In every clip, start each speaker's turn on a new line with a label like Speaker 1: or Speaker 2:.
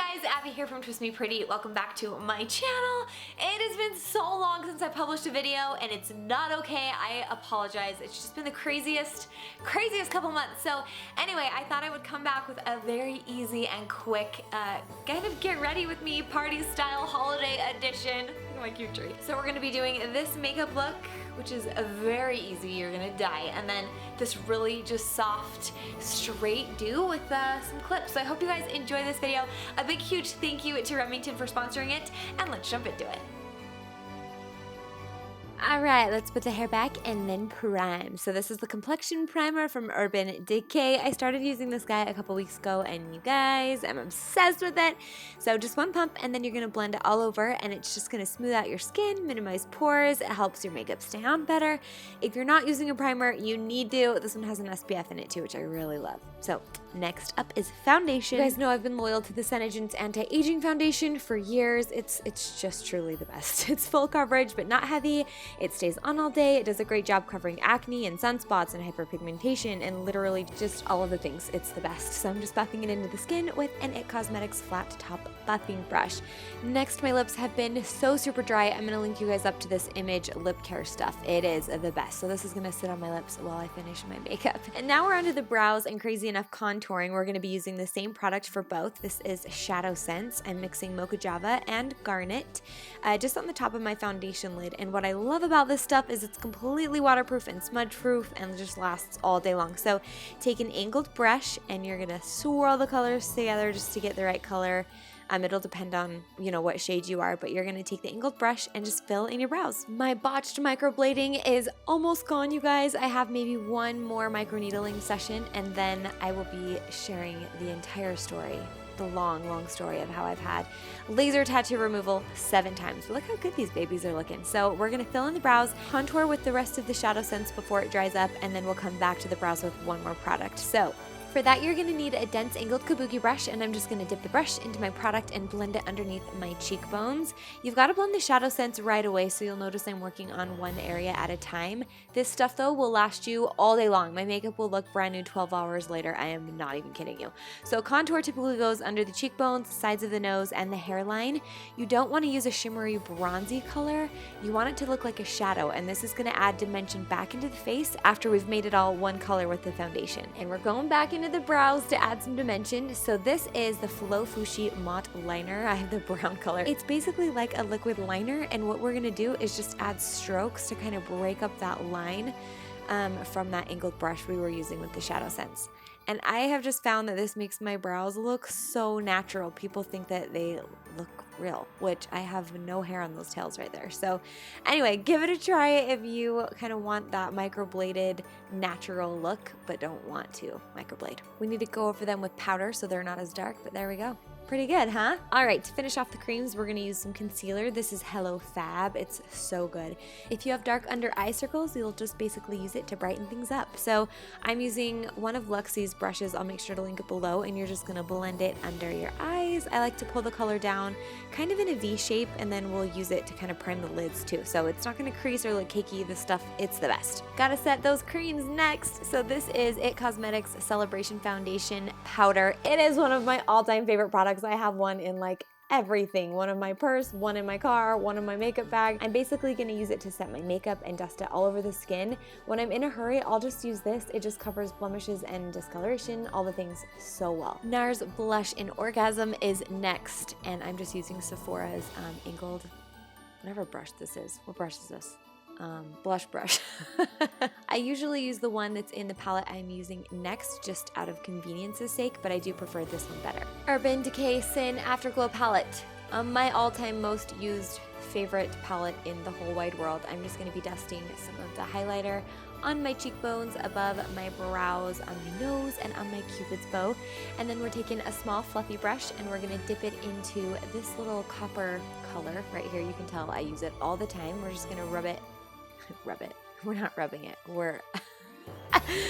Speaker 1: Hey guys, Abby here from Twist Me Pretty. Welcome back to my channel. It has been so long since I published a video and it's not okay. I apologize. It's just been the craziest couple months. So anyway, I thought I would come back with a very easy and quick kind of get ready with me party style holiday edition. Look at my cute tree. So we're gonna be doing this makeup look, which is very easy. You're gonna die. And then this really just soft, straight do with some clips. So I hope you guys enjoy this video. A big, huge thank you to Remington for sponsoring it, and let's jump into it. Alright, let's put the hair back and then prime. So this is the complexion primer from Urban Decay. I started using this guy a couple weeks ago and you guys, I'm obsessed with it. So just one pump and then you're going to blend it all over and it's just going to smooth out your skin, minimize pores, it helps your makeup stay on better. If you're not using a primer, you need to. This one has an SPF in it too, which I really love. So next up is foundation. You guys know I've been loyal to the Senegence Anti-Aging Foundation for years. It's just truly the best. It's full coverage but not heavy. It stays on all day. It does a great job covering acne and sunspots and hyperpigmentation and literally just all of the things. It's the best. So I'm just buffing it into the skin with an IT Cosmetics flat top buffing brush. Next, my lips have been so super dry. I'm going to link you guys up to this Image lip care stuff. It is the best. So this is going to sit on my lips while I finish my makeup. And now we're onto the brows and crazy enough contouring. We're going to be using the same product for both. This is Shadow Sense. I'm mixing Mocha Java and Garnet just on the top of my foundation lid. And what I love about this stuff is it's completely waterproof and smudge proof and just lasts all day long. So take an angled brush and you're gonna swirl the colors together just to get the right color. It'll depend on, what shade you are, but you're gonna take the angled brush and just fill in your brows. My botched microblading is almost gone, you guys. I have maybe one more microneedling session and then I will be sharing the entire story. The long story of how I've had laser tattoo removal 7 times. Look how good these babies are looking. So we're going to fill in the brows, contour with the rest of the Shadow Sense before it dries up, and then we'll come back to the brows with one more product. So for that, you're going to need a dense angled kabuki brush, and I'm just going to dip the brush into my product and blend it underneath my cheekbones. You've got to blend the Shadow Sense right away, so you'll notice I'm working on one area at a time. This stuff, though, will last you all day long. My makeup will look brand new 12 hours later. I am not even kidding you. So contour typically goes under the cheekbones, sides of the nose, and the hairline. You don't want to use a shimmery bronzy color. You want it to look like a shadow, and this is going to add dimension back into the face after we've made it all one color with the foundation. And we're going back into the brows to add some dimension. So this is the Flo Fushi Matte Liner. I have the brown color. It's basically like a liquid liner, and what we're gonna do is just add strokes to kind of break up that line from that angled brush we were using with the Shadow Sense. And I have just found that this makes my brows look so natural. People think that they look real, which I have no hair on those tails right there. So anyway, give it a try if you kind of want that microbladed natural look, but don't want to microblade. We need to go over them with powder so they're not as dark, but there we go. Pretty good, huh? All right, to finish off the creams, we're gonna use some concealer. This is Hello Fab. It's so good. If you have dark under eye circles, you'll just basically use it to brighten things up. So I'm using one of Luxie's brushes. I'll make sure to link it below, and you're just gonna blend it under your eyes. I like to pull the color down kind of in a V shape, and then we'll use it to kind of prime the lids too. So it's not gonna crease or look cakey. This stuff, it's the best. Gotta set those creams next. So this is IT Cosmetics Celebration Foundation Powder. It is one of my all-time favorite products. I have one in like everything. One in my purse, one in my car, one in my makeup bag. I'm basically gonna use it to set my makeup and dust it all over the skin. When I'm in a hurry, I'll just use this. It just covers blemishes and discoloration, all the things so well. NARS Blush in Orgasm is next, and I'm just using Sephora's angled, whatever brush this is. What brush is this? Blush brush. I usually use the one that's in the palette I'm using next, just out of convenience's sake, but I do prefer this one better. Urban Decay Sin Afterglow Palette. My all-time most used favorite palette in the whole wide world. I'm just going to be dusting some of the highlighter on my cheekbones, above my brows, on my nose, and on my cupid's bow. And then we're taking a small fluffy brush and we're going to dip it into this little copper color right here. You can tell I use it all the time. We're just going to rub it. We're not rubbing it. We're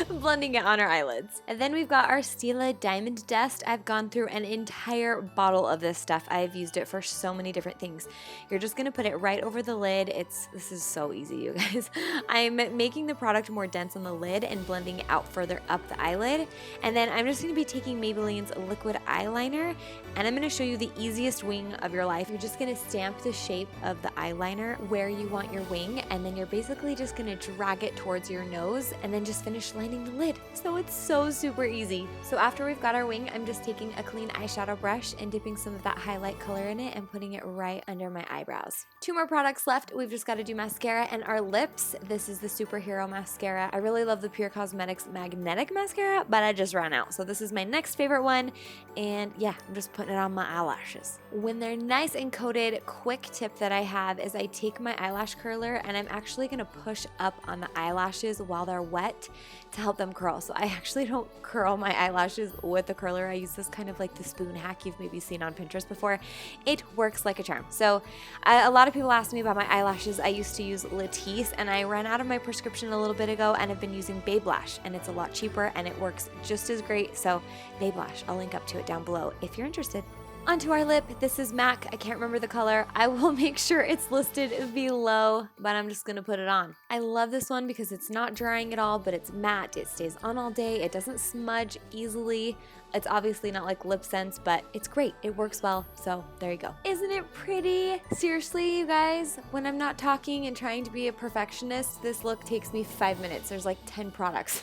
Speaker 1: blending it on our eyelids. And then we've got our Stila Diamond Dust. I've gone through an entire bottle of this stuff. I've used it for so many different things. You're just gonna put it right over the lid. This is so easy, you guys. I'm making the product more dense on the lid and blending it out further up the eyelid. And then I'm just gonna be taking Maybelline's liquid eyeliner, and I'm gonna show you the easiest wing of your life. You're just gonna stamp the shape of the eyeliner where you want your wing, and then you're basically just gonna drag it towards your nose and then just finish lining the lid. So it's so super easy. So after we've got our wing, I'm just taking a clean eyeshadow brush and dipping some of that highlight color in it and putting it right under my eyebrows. 2 more products left. We've just got to do mascara and our lips. This is the Superhero Mascara. I really love the Pure Cosmetics Magnetic Mascara, but I just ran out. So this is my next favorite one. And yeah, I'm just putting it on my eyelashes. When they're nice and coated, quick tip that I have is I take my eyelash curler and I'm actually going to push up on the eyelashes while they're wet to help them curl. So I actually don't curl my eyelashes with the curler. I use this kind of like the spoon hack you've maybe seen on Pinterest before. It works like a charm. So a lot of people ask me about my eyelashes. I used to use Latisse and I ran out of my prescription a little bit ago and I've been using Babe Lash, and it's a lot cheaper and it works just as great. So Babe Lash, I'll link up to it down below if you're interested. Onto our lip. This is MAC. I can't remember the color. I will make sure it's listed below, but I'm just gonna put it on. I love this one because it's not drying at all, but it's matte. It stays on all day. It doesn't smudge easily. It's obviously not like Lip Sense, but it's great. It works well, so there you go. Isn't it pretty? Seriously, you guys, when I'm not talking and trying to be a perfectionist, this look takes me 5 minutes. There's like 10 products.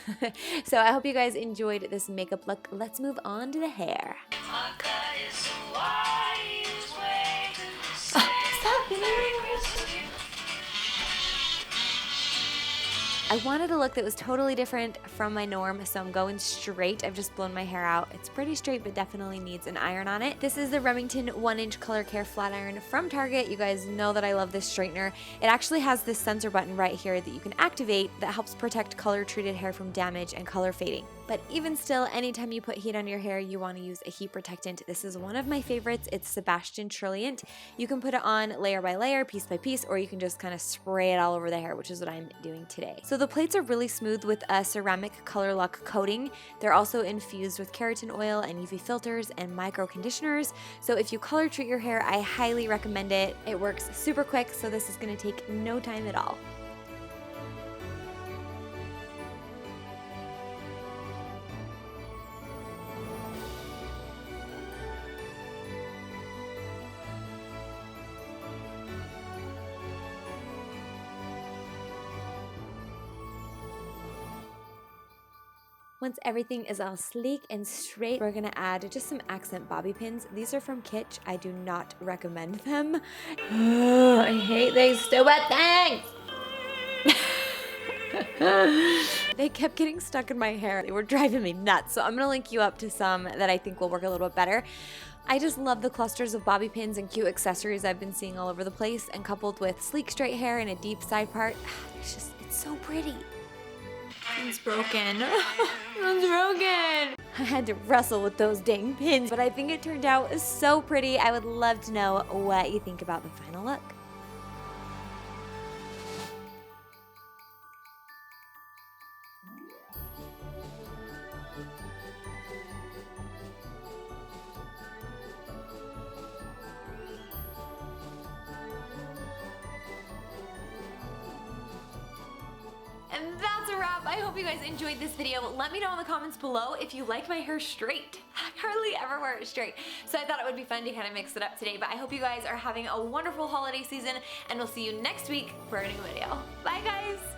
Speaker 1: So I hope you guys enjoyed this makeup look. Let's move on to the hair. I wanted a look that was totally different from my norm, so I'm going straight. I've just blown my hair out. It's pretty straight, but definitely needs an iron on it. This is the Remington 1-inch Color Care Flat Iron from Target. You guys know that I love this straightener. It actually has this sensor button right here that you can activate that helps protect color-treated hair from damage and color fading. But even still, anytime you put heat on your hair, you want to use a heat protectant. This is one of my favorites. It's Sebastian Trilliant. You can put it on layer by layer, piece by piece, or you can just kind of spray it all over the hair, which is what I'm doing today. So the plates are really smooth with a ceramic color lock coating. They're also infused with keratin oil and UV filters and micro conditioners. So if you color treat your hair, I highly recommend it. It works super quick, so this is going to take no time at all. Once everything is all sleek and straight, we're gonna add just some accent bobby pins. These are from Kitsch. I do not recommend them. Oh, I hate these stupid things. They kept getting stuck in my hair. They were driving me nuts. So I'm gonna link you up to some that I think will work a little bit better. I just love the clusters of bobby pins and cute accessories I've been seeing all over the place, and coupled with sleek straight hair and a deep side part, it's so pretty. It's broken. It's broken. I had to wrestle with those dang pins, but I think it turned out so pretty. I would love to know what you think about the final look. And that's a wrap. I hope you guys enjoyed this video. Let me know in the comments below if you like my hair straight. I hardly ever wear it straight, so I thought it would be fun to kind of mix it up today. But I hope you guys are having a wonderful holiday season, and we'll see you next week for a new video. Bye guys!